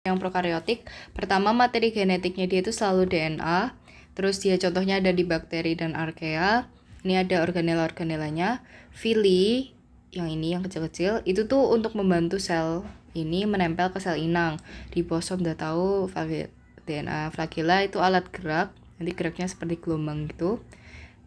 yang prokaryotik, pertama materi genetiknya dia itu selalu DNA, terus dia contohnya ada di bakteri dan archaea. Ini ada organela-organelanya. Villi, yang ini yang kecil-kecil, itu tuh untuk membantu sel ini menempel ke sel inang. Ribosom udah tahu, DNA flagella itu alat gerak, nanti geraknya seperti gelombang gitu.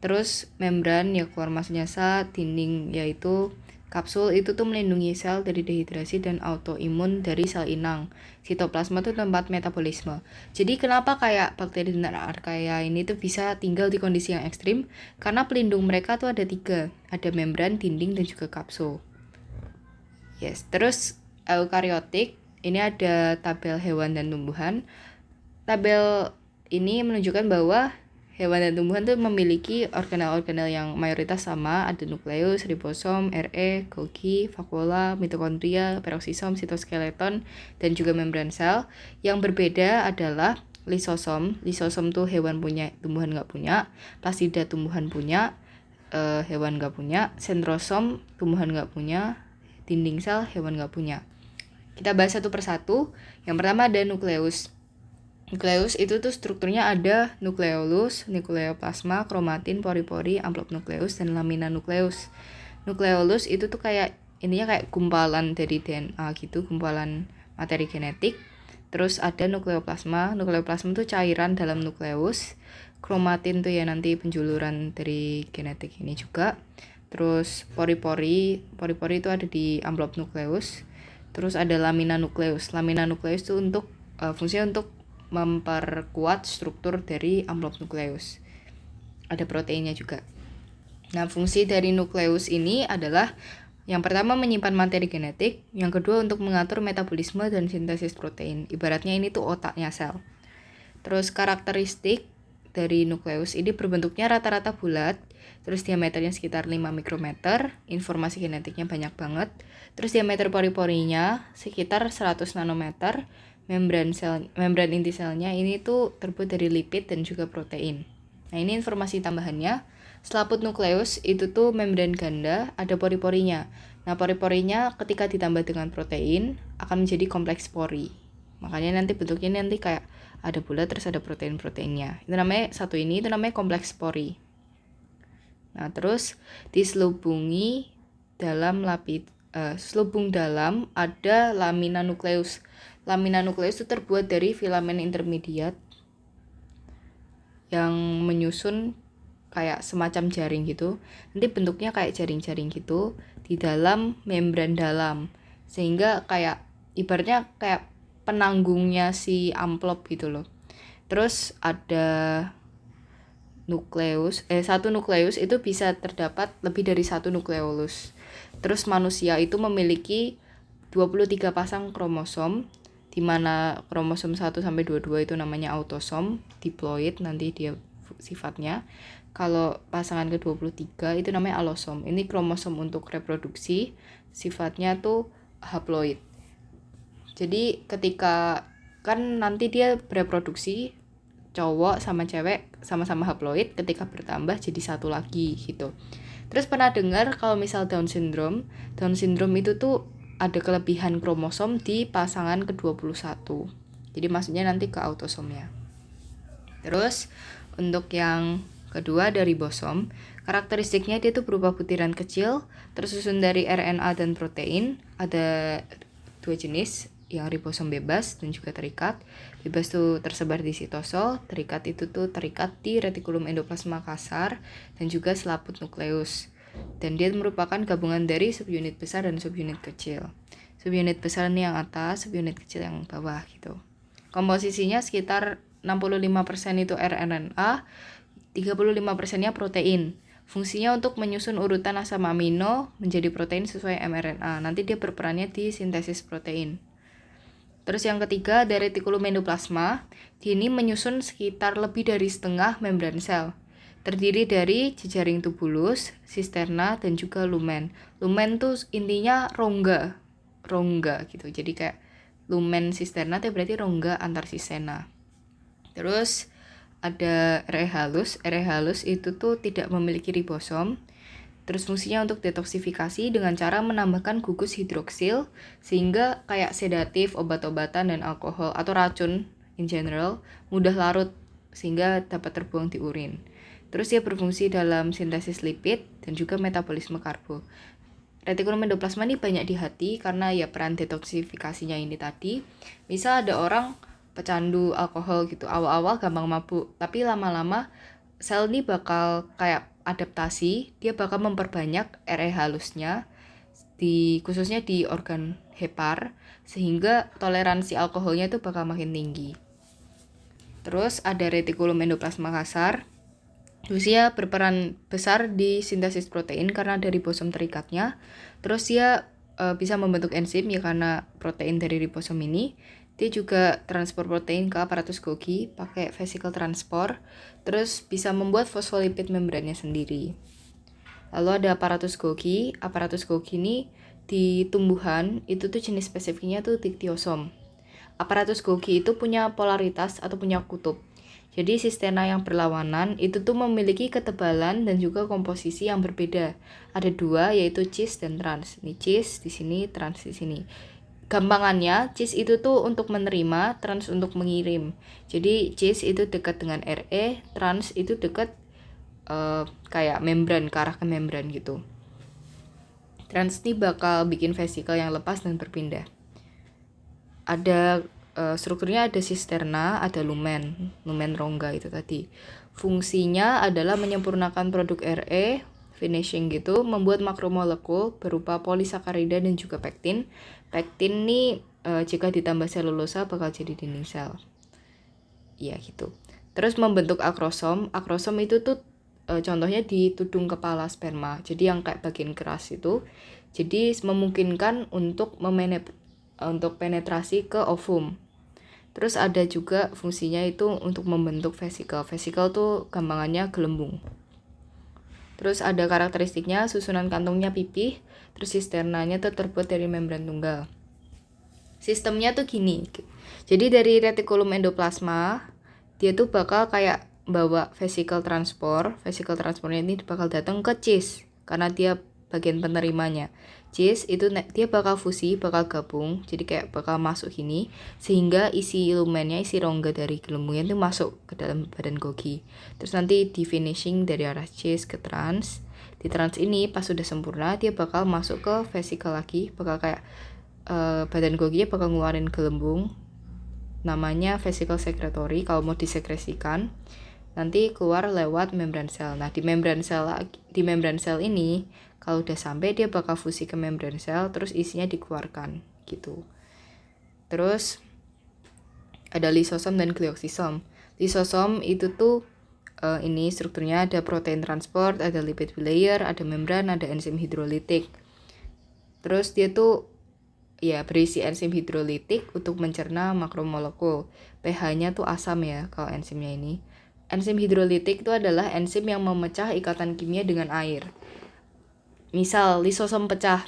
Terus membran ya keluar masuknya zat, dinding yaitu kapsul itu tuh melindungi sel dari dehidrasi dan autoimun dari sel inang. Sitoplasma tuh tempat metabolisme. Jadi kenapa kayak bakteri dan archaea ini tuh bisa tinggal di kondisi yang ekstrim? Karena pelindung mereka tuh ada 3. Ada membran, dinding, dan juga kapsul. Yes, terus eukariotik, ini ada tabel hewan dan tumbuhan. Tabel ini menunjukkan bahwa hewan dan tumbuhan itu memiliki organel-organel yang mayoritas sama, ada nukleus, ribosom, RE, Golgi, vakuola, mitokondria, peroksisom, sitoskeleton, dan juga membran sel. Yang berbeda adalah lisosom. Lisosom tuh hewan punya, tumbuhan nggak punya. Plastida tumbuhan punya, hewan nggak punya. Sentrosom tumbuhan nggak punya. Dinding sel hewan nggak punya. Kita bahas satu persatu. Yang pertama ada nukleus. Nukleus itu tuh strukturnya ada nukleolus, nukleoplasma, kromatin, pori-pori, amplop nukleus, dan lamina nukleus. Nukleolus itu tuh kayak intinya kayak gumpalan dari DNA gitu, gumpalan materi genetik. Terus ada nukleoplasma. Nukleoplasma itu cairan dalam nukleus. Kromatin tuh ya nanti penjuluran dari genetik ini juga. Terus pori-pori itu ada di amplop nukleus. Terus ada lamina nukleus. Lamina nukleus itu untuk fungsinya untuk memperkuat struktur dari amplop nukleus. Ada proteinnya juga. Nah, fungsi dari nukleus ini adalah yang pertama menyimpan materi genetik, yang kedua untuk mengatur metabolisme dan sintesis protein. Ibaratnya ini tuh otaknya sel. Terus karakteristik dari nukleus ini berbentuknya rata-rata bulat, terus diameternya sekitar 5 mikrometer, informasi genetiknya banyak banget. Terus diameter pori-porinya sekitar 100 nanometer. Membran inti selnya ini tuh terbuat dari lipid dan juga protein. Nah, ini informasi tambahannya. Selaput nukleus itu tuh membran ganda, ada pori-porinya. Nah, pori-porinya ketika ditambah dengan protein akan menjadi kompleks pori. Makanya nanti bentuknya nanti kayak ada bulat terus ada protein-proteinnya. Itu namanya itu namanya kompleks pori. Nah, terus diselubungi dalam selubung dalam ada lamina nukleus. Lamina nukleus itu terbuat dari filamen intermediat yang menyusun kayak semacam jaring gitu. Nanti bentuknya kayak jaring-jaring gitu di dalam membran dalam. Sehingga kayak ibaratnya kayak penanggungnya si amplop gitu loh. Terus ada satu nukleus itu bisa terdapat lebih dari satu nukleolus. Terus manusia itu memiliki 23 pasang kromosom, di mana kromosom 1 sampai 22 itu namanya autosom, diploid nanti dia sifatnya. Kalau pasangan ke-23 itu namanya allosom. Ini kromosom untuk reproduksi, sifatnya tuh haploid. Jadi ketika kan nanti dia bereproduksi, cowok sama cewek sama-sama haploid, ketika bertambah jadi satu lagi gitu. Terus pernah dengar kalau misal Down syndrome itu tuh ada kelebihan kromosom di pasangan ke-21. Jadi maksudnya nanti ke autosomnya. Terus untuk yang kedua dari ribosom, karakteristiknya dia tuh berupa butiran kecil tersusun dari RNA dan protein. Ada 2 jenis, yang ribosom bebas dan juga terikat. Bebas tuh tersebar di sitosol, terikat itu tuh terikat di retikulum endoplasma kasar dan juga selaput nukleus. Dan dia merupakan gabungan dari subunit besar dan subunit kecil. Subunit besar ini yang atas, subunit kecil yang bawah gitu. Komposisinya sekitar 65% itu rRNA, 35%-nya protein. Fungsinya untuk menyusun urutan asam amino menjadi protein sesuai mRNA. Nanti dia berperannya di sintesis protein. Terus yang ketiga dari retikulum endoplasma, ini menyusun sekitar lebih dari setengah membran sel. Terdiri dari jejaring tubulus, sisterna, dan juga lumen. Lumen tuh intinya rongga gitu. Jadi kayak lumen sisterna itu berarti rongga antar sisena. Terus ada RE halus. RE halus itu tuh tidak memiliki ribosom. Terus fungsinya untuk detoksifikasi dengan cara menambahkan gugus hidroksil sehingga kayak sedatif, obat-obatan, dan alkohol atau racun in general mudah larut sehingga dapat terbuang di urin. Terus dia berfungsi dalam sintesis lipid dan juga metabolisme karbo. Retikulum endoplasma ini banyak di hati karena ya peran detoksifikasinya ini tadi. Misal ada orang pecandu alkohol gitu, awal-awal gampang mabuk, tapi lama-lama sel ini bakal kayak adaptasi, dia bakal memperbanyak RE halusnya khususnya di organ hepar sehingga toleransi alkoholnya itu bakal makin tinggi. Terus ada retikulum endoplasma kasar. Dia berperan besar di sintesis protein karena dari ribosom terikatnya. Terus dia bisa membentuk enzim ya karena protein dari ribosom ini. Dia juga transport protein ke aparatus Golgi pakai vesicle transport. Terus bisa membuat fosfolipid membrannya sendiri. Lalu ada aparatus Golgi. Aparatus Golgi ini di tumbuhan itu tuh jenis spesifiknya tuh diktiosom. Aparatus Golgi itu punya polaritas atau punya kutub. Jadi sistema yang berlawanan itu tuh memiliki ketebalan dan juga komposisi yang berbeda. Ada dua yaitu cis dan trans. Ini cis di sini, trans di sini. Gampangannya cis itu tuh untuk menerima, trans untuk mengirim. Jadi cis itu dekat dengan RE, trans itu dekat kayak membran, ke arah ke membran gitu. Trans ini bakal bikin vesikel yang lepas dan berpindah. Ada strukturnya ada sisterna, ada lumen rongga itu tadi. Fungsinya adalah menyempurnakan produk RE, finishing gitu, membuat makromolekul berupa polisakarida dan juga pektin. Pektin nih jika ditambah selulosa bakal jadi dinding sel. Ya gitu. Terus membentuk akrosom. Akrosom itu tuh contohnya di tudung kepala sperma. Jadi yang kayak bagian keras itu. Jadi memungkinkan untuk penetrasi ke ovum. Terus ada juga fungsinya itu untuk membentuk vesikel. Vesikel tuh gampangannya gelembung. Terus ada karakteristiknya susunan kantongnya pipih, terus sisternanya tuh terbuat dari membran tunggal. Sistemnya tuh gini. Jadi dari retikulum endoplasma, dia tuh bakal kayak bawa vesikel transport. Vesikel transportnya ini bakal datang ke cis karena dia bagian penerimanya. Cis itu dia bakal fusi, bakal gabung, jadi kayak bakal masuk gini sehingga isi lumennya, isi rongga dari gelembungnya itu masuk ke dalam badan Golgi. Terus nanti di finishing dari arah cis ke trans. Di trans ini pas sudah sempurna dia bakal masuk ke vesikel lagi, bakal kayak badan Golgi bakal ngeluarin gelembung namanya vesicle secretory kalau mau disekresikan. Nanti keluar lewat membran sel. Nah, di membran sel ini kalau udah sampai dia bakal fusi ke membran sel terus isinya dikeluarkan gitu. Terus ada lisosom dan glioksisom. Lisosom itu tuh ini strukturnya ada protein transport, ada lipid bilayer, ada membran, ada enzim hidrolitik. Terus dia tuh ya berisi enzim hidrolitik untuk mencerna makromolekul. pH-nya tuh asam ya kalau enzimnya ini. Enzim hidrolitik itu adalah enzim yang memecah ikatan kimia dengan air. Misal lisosom pecah,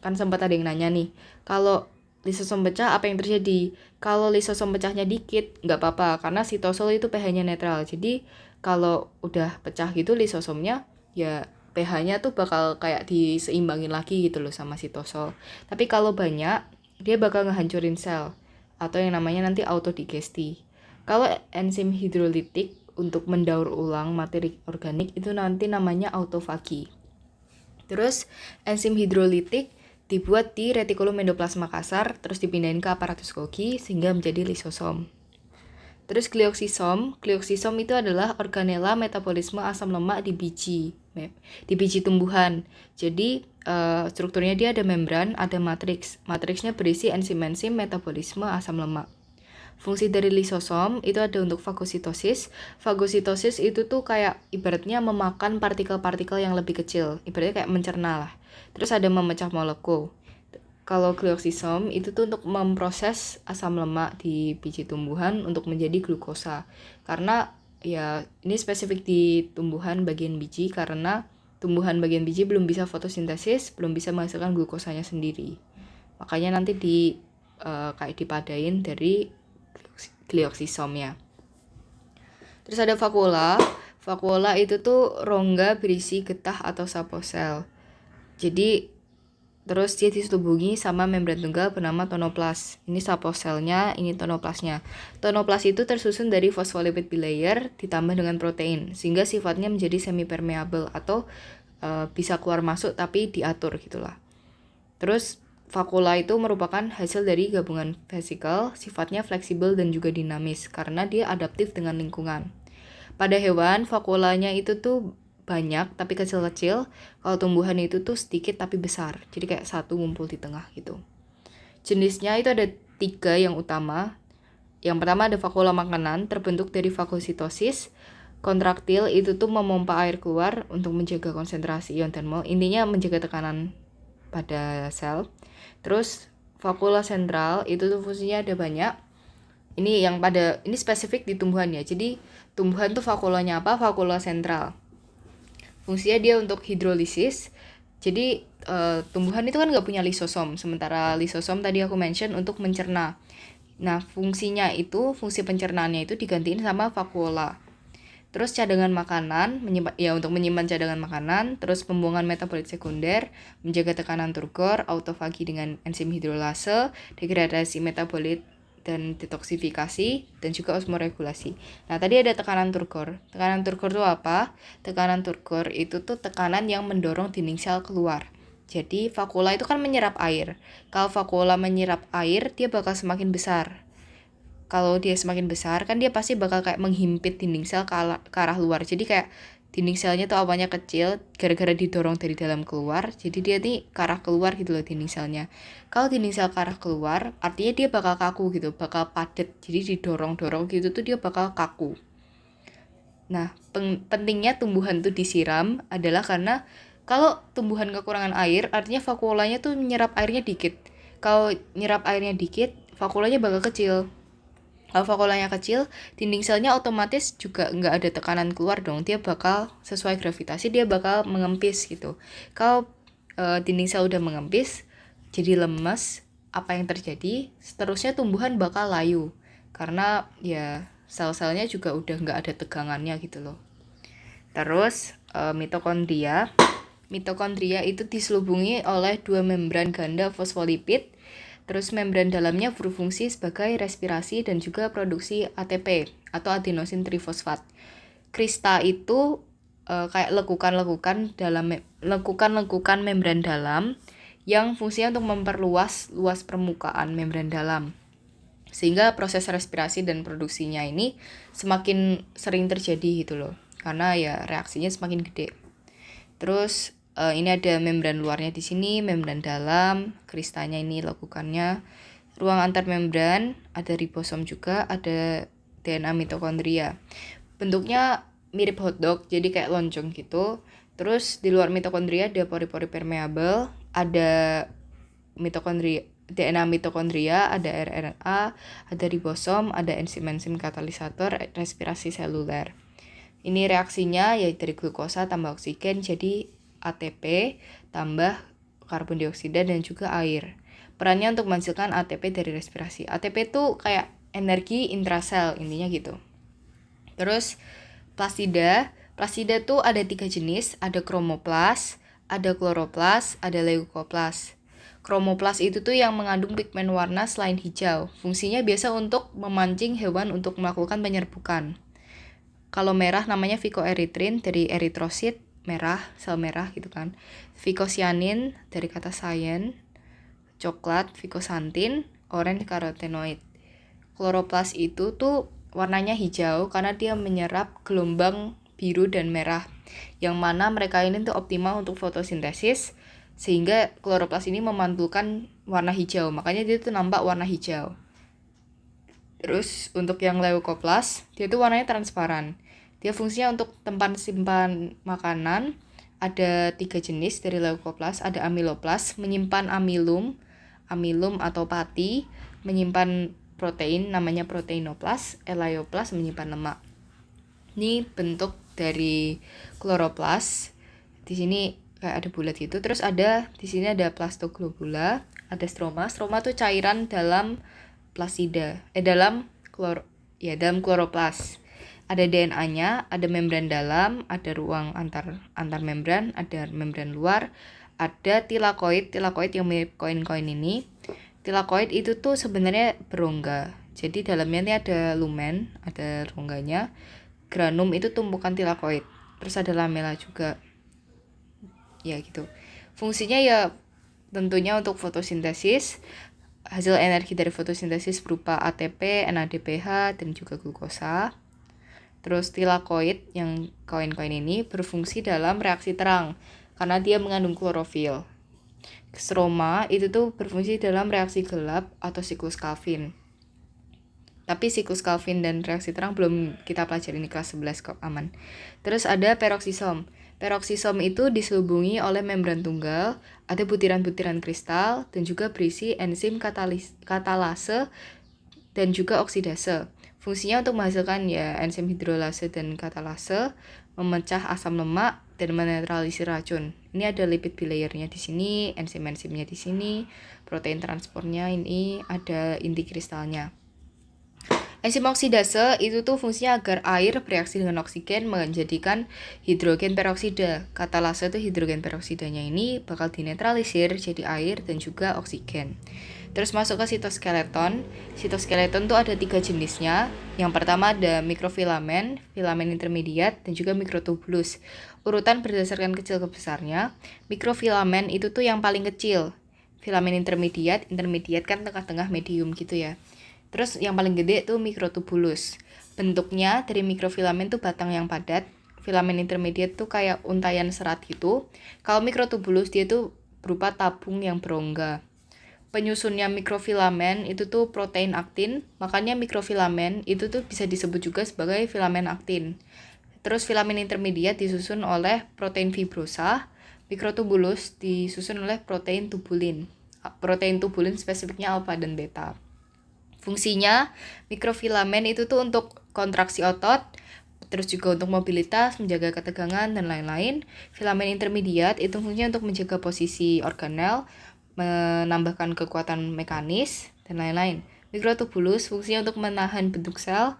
kan sempat ada yang nanya nih, kalau lisosom pecah apa yang terjadi? Kalau lisosom pecahnya dikit, nggak apa-apa, karena sitosol itu pH-nya netral. Jadi kalau udah pecah gitu lisosomnya, ya pH-nya tuh bakal kayak diseimbangin lagi gitu loh sama sitosol. Tapi kalau banyak, dia bakal ngehancurin sel, atau yang namanya nanti autodigesti. Kalau enzim hidrolitik untuk mendaur ulang materi organik itu nanti namanya autofagi. Terus enzim hidrolitik dibuat di retikulum endoplasma kasar, terus dipindahin ke aparatus Golgi sehingga menjadi lisosom. Terus glioksisom itu adalah organela metabolisme asam lemak di biji tumbuhan. Jadi strukturnya dia ada membran, ada matriks. Matriksnya berisi enzim-enzim metabolisme asam lemak. Fungsi dari lisosom itu ada untuk fagositosis. Fagositosis itu tuh kayak ibaratnya memakan partikel-partikel yang lebih kecil, ibaratnya kayak mencerna lah. Terus ada memecah molekul. Kalau glioksisom itu tuh untuk memproses asam lemak di biji tumbuhan untuk menjadi glukosa. Karena ya ini spesifik di tumbuhan bagian biji karena tumbuhan bagian biji belum bisa fotosintesis, belum bisa menghasilkan glukosanya sendiri. Makanya nanti kayak dipadain dari glioksisomnya. Terus ada vakula. Vakuola itu tuh rongga berisi getah atau saposel. Jadi terus dia diselubungi sama membran tunggal bernama tonoplas. Ini saposelnya, ini tonoplasnya. Tonoplas itu tersusun dari phospholipid bilayer ditambah dengan protein, sehingga sifatnya menjadi semi permeable atau bisa keluar masuk tapi diatur gitulah. Terus vakuola itu merupakan hasil dari gabungan vesikel, sifatnya fleksibel dan juga dinamis karena dia adaptif dengan lingkungan. Pada hewan, vakuolanya itu tuh banyak tapi kecil-kecil. Kalau tumbuhan itu tuh sedikit tapi besar. Jadi kayak satu ngumpul di tengah gitu. Jenisnya itu ada 3 yang utama. Yang pertama ada vakuola makanan terbentuk dari fagositosis. Kontraktil itu tuh memompa air keluar untuk menjaga konsentrasi ion dan mol. Intinya menjaga tekanan pada sel. Terus vakuola sentral itu tuh fungsinya ada banyak. Ini spesifik di tumbuhan ya. Jadi tumbuhan tuh vakuolanya apa? Vakuola sentral. Fungsinya dia untuk hidrolisis. Jadi tumbuhan itu kan nggak punya lisosom. Sementara lisosom tadi aku mention untuk mencerna. Nah fungsi pencernaannya itu digantiin sama vakuola. Terus cadangan makanan, untuk menyimpan cadangan makanan, terus pembuangan metabolit sekunder, menjaga tekanan turgor, autofagi dengan enzim hidrolase, degradasi metabolit dan detoksifikasi, dan juga osmoregulasi. Nah, tadi ada tekanan turgor. Tekanan turgor itu apa? Tekanan turgor itu tuh tekanan yang mendorong dinding sel keluar. Jadi, vakuola itu kan menyerap air. Kalau vakuola menyerap air, dia bakal semakin besar. Kalau dia semakin besar, kan dia pasti bakal kayak menghimpit dinding sel ke arah luar. Jadi kayak dinding selnya tuh awalnya kecil, gara-gara didorong dari dalam keluar, jadi dia nih ke arah keluar gitu loh dinding selnya. Kalau dinding sel ke arah keluar, artinya dia bakal kaku gitu, bakal padat. Jadi didorong-dorong gitu tuh dia bakal kaku. Nah, pentingnya tumbuhan tuh disiram adalah karena kalau tumbuhan kekurangan air, artinya vakuolanya tuh nyerap airnya dikit. Kalau nyerap airnya dikit, vakuolanya bakal kecil. Kalau vakuolanya kecil, dinding selnya otomatis juga nggak ada tekanan keluar dong. Dia bakal sesuai gravitasi, dia bakal mengempis gitu. Kalau dinding sel udah mengempis, jadi lemes, apa yang terjadi? Seterusnya tumbuhan bakal layu. Karena ya sel-selnya juga udah nggak ada tegangannya gitu loh. Terus mitokondria. Mitokondria itu diselubungi oleh 2 membran ganda fosfolipid. Terus membran dalamnya berfungsi sebagai respirasi dan juga produksi ATP atau adenosin trifosfat. Krista itu kayak lekukan-lekukan membran dalam yang fungsinya untuk memperluas luas permukaan membran dalam. Sehingga proses respirasi dan produksinya ini semakin sering terjadi gitu loh. Karena ya reaksinya semakin gede. Terus ini ada membran luarnya di sini, membran dalam, kristanya ini lekukannya. Ruang antar membran, ada ribosom juga, ada DNA mitokondria. Bentuknya mirip hotdog, jadi kayak lonceng gitu. Terus di luar mitokondria ada pori-pori permeable, ada DNA mitokondria, ada RNA, ada ribosom, ada enzim-enzim katalisator respirasi seluler. Ini reaksinya yaitu dari glukosa tambah oksigen jadi ATP tambah karbon dioksida dan juga air. Perannya untuk menghasilkan ATP dari respirasi. ATP itu kayak energi intrasel intinya gitu. Terus plasida. Plasida tuh ada 3 jenis, ada kromoplas, ada kloroplas, ada leukoplas. Kromoplas itu tuh yang mengandung pigmen warna selain hijau. Fungsinya biasa untuk memancing hewan untuk melakukan penyerbukan. Kalau merah namanya phycoerythrin dari eritrosit, merah, sel merah gitu kan. Phycocyanin dari kata cyan, coklat, phycoxanthin, orange carotenoid. Kloroplas itu tuh warnanya hijau karena dia menyerap gelombang biru dan merah. Yang mana mereka ini tuh optimal untuk fotosintesis sehingga kloroplas ini memantulkan warna hijau. Makanya dia tuh nampak warna hijau. Terus untuk yang leukoplas, dia tuh warnanya transparan. Dia fungsinya untuk tempat simpan makanan. Ada 3 jenis dari leukoplas. Ada amiloplas, menyimpan amilum atau pati, menyimpan protein namanya proteinoplas. Elaioplas menyimpan lemak. Ini bentuk dari kloroplas. Di sini kayak ada bulat gitu. Terus di sini ada plastoglobula, ada stroma. Stroma tuh cairan dalam plasida, dalam kloroplas. Ada DNA-nya, ada membran dalam, ada ruang antar membran, ada membran luar, ada tilakoid yang mirip koin-koin ini. Tilakoid itu tuh sebenarnya berongga. Jadi dalamnya ini ada lumen, ada rongganya. Granum itu tumpukan tilakoid. Terus ada lamela juga. Ya gitu. Fungsinya ya tentunya untuk fotosintesis. Hasil energi dari fotosintesis berupa ATP, NADPH, dan juga glukosa. Terus tilakoid yang koin-koin ini berfungsi dalam reaksi terang karena dia mengandung klorofil. Stroma itu tuh berfungsi dalam reaksi gelap atau siklus Calvin. Tapi siklus Calvin dan reaksi terang belum kita pelajari di kelas 11 kok, aman. Terus ada peroksisom. Peroksisom itu diselubungi oleh membran tunggal, ada butiran-butiran kristal, dan juga berisi enzim katalase dan juga oksidase. Fungsinya untuk menghasilkan ya enzim hidrolase dan katalase, memecah asam lemak, dan menetralisir racun. Ini ada lipid bilayernya di sini, enzim-enzimnya di sini, protein transportnya ini, ada inti kristalnya. Enzim oksidase itu tuh fungsinya agar air bereaksi dengan oksigen menjadikan hidrogen peroksida. Katalase itu hidrogen peroksidanya ini bakal dinetralisir jadi air dan juga oksigen. Terus masuk ke sitoskeleton. Sitoskeleton tuh ada 3 jenisnya. Yang pertama ada mikrofilamen, filamen intermediat, dan juga mikrotubulus. Urutan berdasarkan kecil ke besarnya. Mikrofilamen itu tuh yang paling kecil. Filamen intermediat kan tengah-tengah medium gitu ya. Terus yang paling gede tuh mikrotubulus. Bentuknya dari mikrofilamen tuh batang yang padat. Filamen intermediate tuh kayak untayan serat gitu. Kalau mikrotubulus dia tuh berupa tabung yang berongga. Penyusunnya mikrofilamen itu tuh protein aktin. Makanya mikrofilamen itu tuh bisa disebut juga sebagai filamen aktin. Terus filamen intermediate disusun oleh protein fibrosa. Mikrotubulus disusun oleh protein tubulin. Protein tubulin spesifiknya alfa dan beta. Fungsinya mikrofilamen itu tuh untuk kontraksi otot, terus juga untuk mobilitas, menjaga ketegangan, dan lain-lain. Filamen intermediat itu fungsinya untuk menjaga posisi organel, menambahkan kekuatan mekanis, dan lain-lain. Mikrotubulus fungsinya untuk menahan bentuk sel,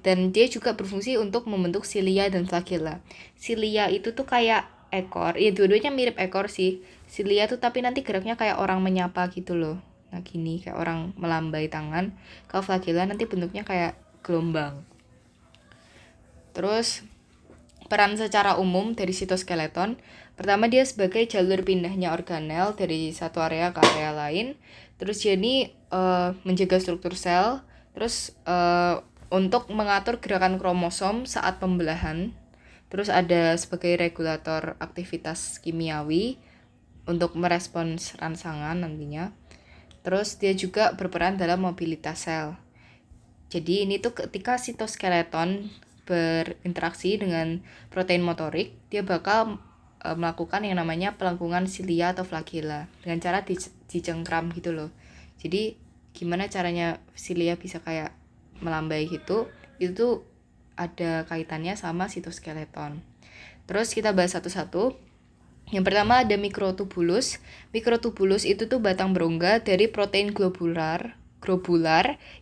dan dia juga berfungsi untuk membentuk silia dan flagella. Silia itu tuh kayak ekor, ya dua-duanya mirip ekor sih. Silia tuh tapi nanti geraknya kayak orang menyapa gitu loh. Nah gini, kayak orang melambai tangan. Kalau flagella nanti bentuknya kayak gelombang. Terus peran secara umum dari sitoskeleton, pertama dia sebagai jalur pindahnya organel dari satu area ke area lain. Terus dia ini menjaga struktur sel. Terus untuk mengatur gerakan kromosom saat pembelahan. Terus ada sebagai regulator aktivitas kimiawi untuk merespons rangsangan nantinya. Terus dia juga berperan dalam mobilitas sel. Jadi ini tuh ketika sitoskeleton berinteraksi dengan protein motorik, dia bakal melakukan yang namanya pelengkungan silia atau flagella dengan cara dicengkram gitu loh. Jadi gimana caranya silia bisa kayak melambai gitu, itu tuh ada kaitannya sama sitoskeleton. Terus kita bahas satu-satu. Yang pertama ada mikrotubulus. Mikrotubulus itu tuh batang berongga dari protein globular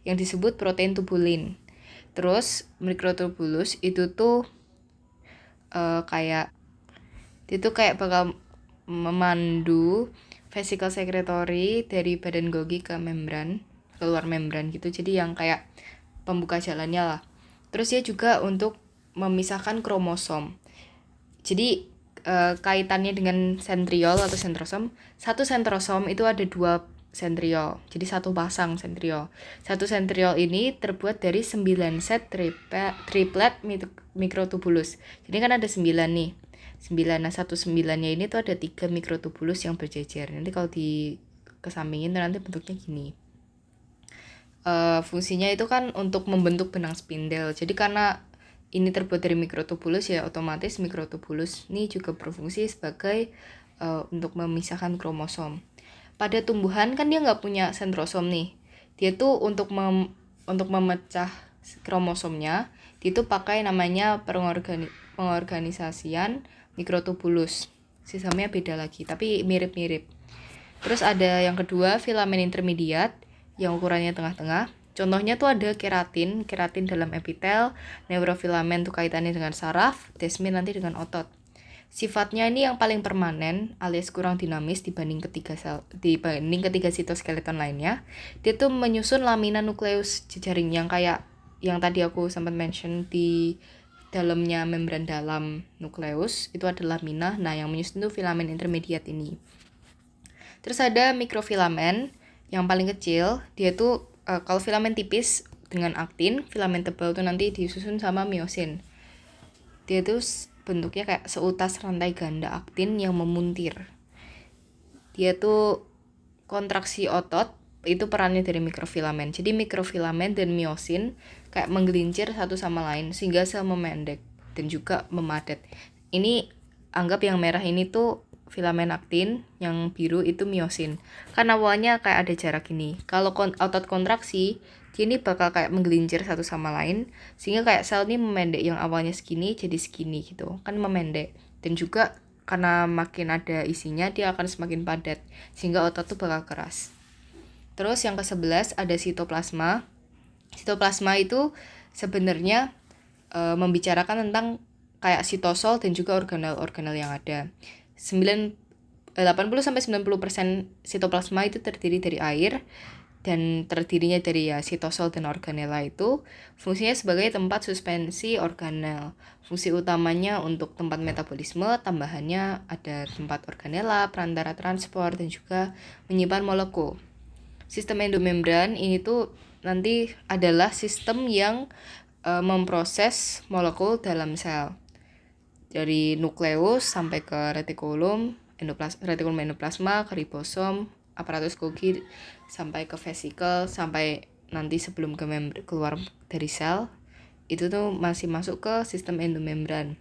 yang disebut protein tubulin. Terus mikrotubulus itu tuh kayak bakal memandu vesicle secretory dari badan Golgi ke membran, keluar membran gitu. Jadi yang kayak pembuka jalannya lah. Terus dia juga untuk memisahkan kromosom. Jadi kaitannya dengan sentriol atau sentrosom. Satu sentrosom itu ada 2 sentriol. Jadi satu pasang sentriol. Satu sentriol ini terbuat dari 9 set triplet mikrotubulus. Jadi kan ada 9 nih. 9. Nah, satu 9-nya ini tuh ada 3 mikrotubulus yang berjejer. Nanti kalau kesampingin nanti bentuknya gini. Fungsinya itu kan untuk membentuk benang spindel. Jadi karena ini terbuat dari mikrotubulus ya otomatis mikrotubulus ini juga berfungsi sebagai untuk memisahkan kromosom. Pada tumbuhan kan dia nggak punya sentrosom nih. Dia tuh untuk memecah kromosomnya, dia tuh pakai namanya pengorganisasian mikrotubulus. Sistemnya beda lagi, tapi mirip-mirip. Terus ada yang kedua filamen intermediat yang ukurannya tengah-tengah. Contohnya tuh ada keratin dalam epitel, neurofilamen tuh kaitannya dengan saraf, desmin nanti dengan otot. Sifatnya ini yang paling permanen alias kurang dinamis dibanding ketiga sitoskeleton lainnya. Dia tuh menyusun lamina nukleus jejaring yang kayak yang tadi aku sempat mention di dalamnya membran dalam nukleus itu ada lamina. Nah, yang menyusun itu filamen intermediat ini. Terus ada mikrofilamen yang paling kecil. Dia tuh kalau filamen tipis dengan aktin, filamen tebal tuh nanti disusun sama miosin. Dia tuh bentuknya kayak seutas rantai ganda aktin yang memuntir. Dia tuh kontraksi otot itu perannya dari mikrofilamen. Jadi mikrofilamen dan miosin kayak menggelincir satu sama lain sehingga sel memendek dan juga memadat. Ini anggap yang merah ini tuh filamen aktin, yang biru itu miosin. Kan awalnya kayak ada jarak ini. Kalau otot kontraksi, dia ini bakal kayak menggelincir satu sama lain sehingga kayak sel ini memendek, yang awalnya segini jadi segini gitu. Kan memendek. Dan juga karena makin ada isinya dia akan semakin padat sehingga otot tuh bakal keras. Terus yang ke-11 ada sitoplasma. Sitoplasma itu sebenarnya membicarakan tentang kayak sitosol dan juga organel-organel yang ada. 80-90% sitoplasma itu terdiri dari air dan terdirinya dari sitosol dan organela. Itu fungsinya sebagai tempat suspensi organel. Fungsi utamanya untuk tempat metabolisme, tambahannya ada tempat organela, perantara transport, dan juga menyimpan molekul. Sistem endomembran ini tuh nanti adalah sistem yang memproses molekul dalam sel. Dari nukleus sampai ke retikulum endoplasma, ke ribosom, aparatus Golgi, sampai ke vesikel, sampai nanti sebelum keluar dari sel, itu tuh masih masuk ke sistem endomembran.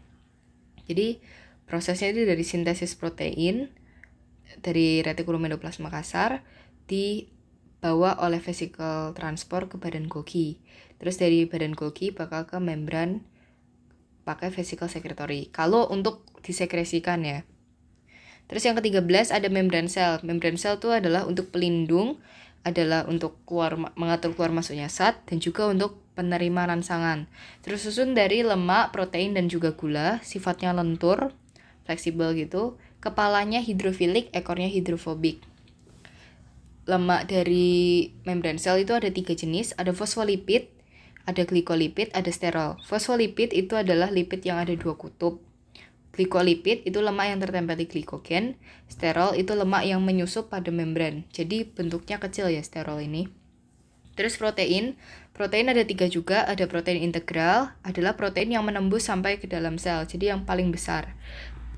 Jadi prosesnya itu dari sintesis protein dari retikulum endoplasma kasar dibawa oleh vesikel transport ke badan Golgi. Terus dari badan Golgi bakal ke membran pakai vesikel sekretory. Kalau untuk disekresikan ya. Terus yang ke-13 ada membran sel. Membran sel itu adalah untuk pelindung, adalah untuk mengatur keluar masuknya zat, dan juga untuk penerima rangsangan. Terus susun dari lemak, protein, dan juga gula. Sifatnya lentur, fleksibel gitu. Kepalanya hidrofilik, ekornya hidrofobik. Lemak dari membran sel itu ada 3 jenis. Ada fosfolipid, ada glikolipid, ada sterol. Fosfolipid itu adalah lipid yang ada 2 kutub. Glikolipid itu lemak yang tertempel di glikogen. Sterol itu lemak yang menyusup pada membran. Jadi bentuknya kecil ya sterol ini. Terus protein ada 3 juga. Ada protein integral, adalah protein yang menembus sampai ke dalam sel. Jadi yang paling besar.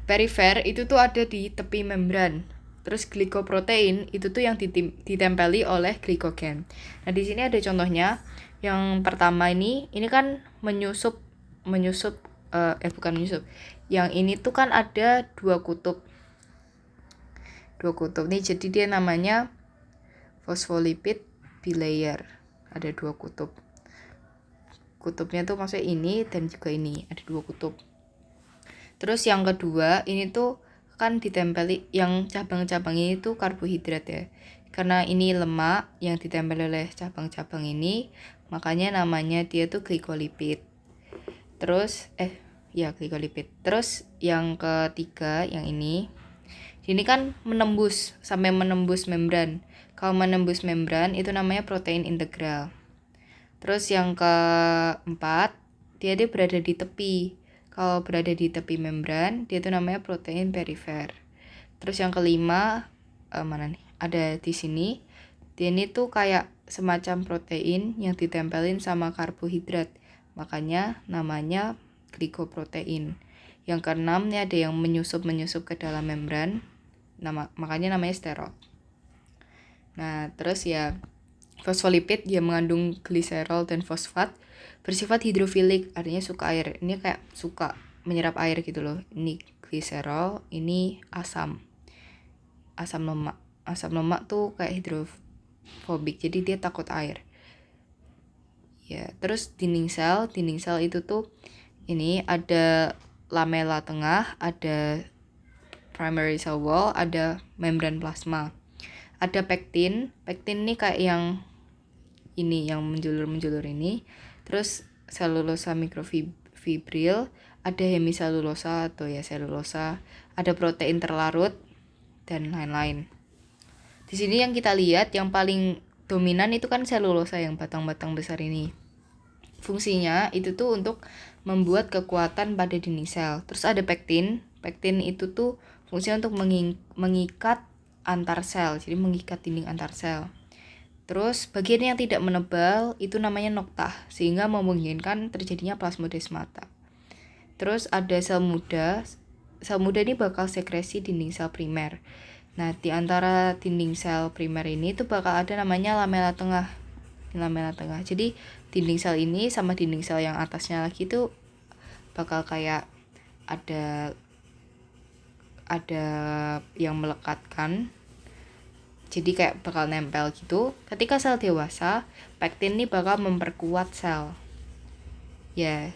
Perifer itu tuh ada di tepi membran. Terus glikoprotein itu tuh yang ditempeli oleh glikogen. Nah di sini ada contohnya. Yang pertama ini kan menyusup bukan menyusup. Yang ini tuh kan ada 2 kutub. 2 kutub nih, jadi dia namanya phospholipid bilayer. Ada 2 kutub. Kutubnya tuh maksudnya ini dan juga ini, ada 2 kutub. Terus yang kedua, ini tuh kan ditempeli, yang cabang-cabang ini tuh karbohidrat ya. Karena ini lemak yang ditempel oleh cabang-cabang ini, makanya namanya dia tuh glikolipid. Terus glikolipid. Terus yang ketiga, yang ini kan menembus membran. Kalau menembus membran itu namanya protein integral. Terus yang keempat, dia berada di tepi. Kalau berada di tepi membran, dia itu namanya protein perifer. Terus yang kelima, ada di sini. Dia ini tuh kayak semacam protein yang ditempelin sama karbohidrat. Makanya namanya glikoprotein. Yang keenam nih ada yang menyusup ke dalam membran. Makanya namanya sterol. Nah, terus ya fosfolipid dia mengandung gliserol dan fosfat, bersifat hidrofilik, artinya suka air. Ini kayak suka menyerap air gitu loh. Ini gliserol, ini asam lemak. Asam lemak tuh kayak hidrofobik, jadi dia takut air. Ya, terus dinding sel itu tuh ini ada lamela tengah, ada primary cell wall, ada membran plasma. Ada pektin ini kayak yang ini yang menjulur ini. Terus selulosa mikrofibril, ada hemiselulosa atau ya selulosa, ada protein terlarut dan lain-lain. Di sini yang kita lihat yang paling dominan itu kan selulosa yang batang-batang besar ini. Fungsinya itu tuh untuk membuat kekuatan pada dinding sel. Terus ada pektin. Pektin itu tuh fungsinya untuk mengikat antar sel, jadi mengikat dinding antar sel. Terus bagian yang tidak menebal itu namanya noktah, sehingga memungkinkan terjadinya plasmodesmata. Terus ada sel muda. Sel muda ini bakal sekresi dinding sel primer. Nah, di antara dinding sel primer ini tuh bakal ada namanya lamela tengah. Jadi dinding sel ini sama dinding sel yang atasnya lagi tuh bakal kayak ada yang melekatkan. Jadi kayak bakal nempel gitu. Ketika sel dewasa, pektin ini bakal memperkuat sel. Ya,